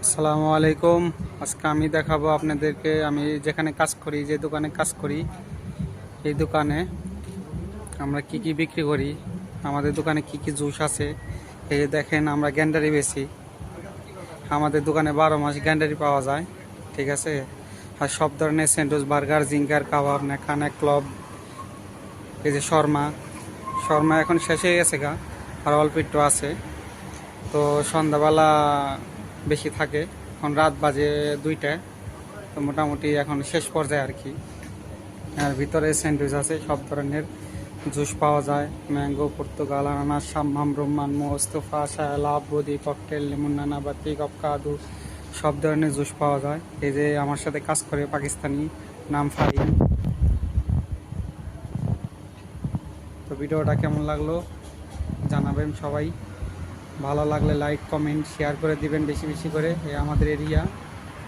আসসালামু আলাইকুম। আজকে আমি দেখাবো আপনাদেরকে আমি যেখানে কাজ করি, যে দোকানে কাজ করি, এই দোকানে আমরা কি কি বিক্রি করি, আমাদের দোকানে কি কি জুস আছে। এই যে দেখেন, আমরা গ্যান্ডারি বেচি। আমাদের দোকানে 12 মাস গ্যান্ডারি পাওয়া যায়, ঠিক আছে। আর সব ধরনের স্যান্ডউইচ, বার্গার, জিঙ্গার, কাবাব, নেখানা, ক্লব, এই যে শর্মা। শর্মা এখন শেষ হয়ে গেছে গা, আর অল্প একটু আছে। তো সন্ধ্যাবেলা বেশি থাকে, এখন রাত বাজে 2টা। তো মোটামুটি এখন শেষ পর্যায়ে আর কি। আর ভিতরে স্যান্ডউইচ আছে, সব ধরনের জুস পাওয়া যায়। ম্যাঙ্গো, পর্তুগাল, আনানাস, সাম্মাম, রুম্মান, মোস্তফা, শায়লা, বদি, ককটেল, লেমন, নানাবাতি, কপকাদু, সব ধরনের জুস পাওয়া যায়। এই যে আমার সাথে কাজ করে পাকিস্তানি, নাম ফাহিম। তো ভিডিওটা কেমন লাগলো জানাবেন সবাই। ভালো লাগলে লাইক, কমেন্ট, শেয়ার করে দিবেন বেশি বেশি করে। এই আমাদের এরিয়া।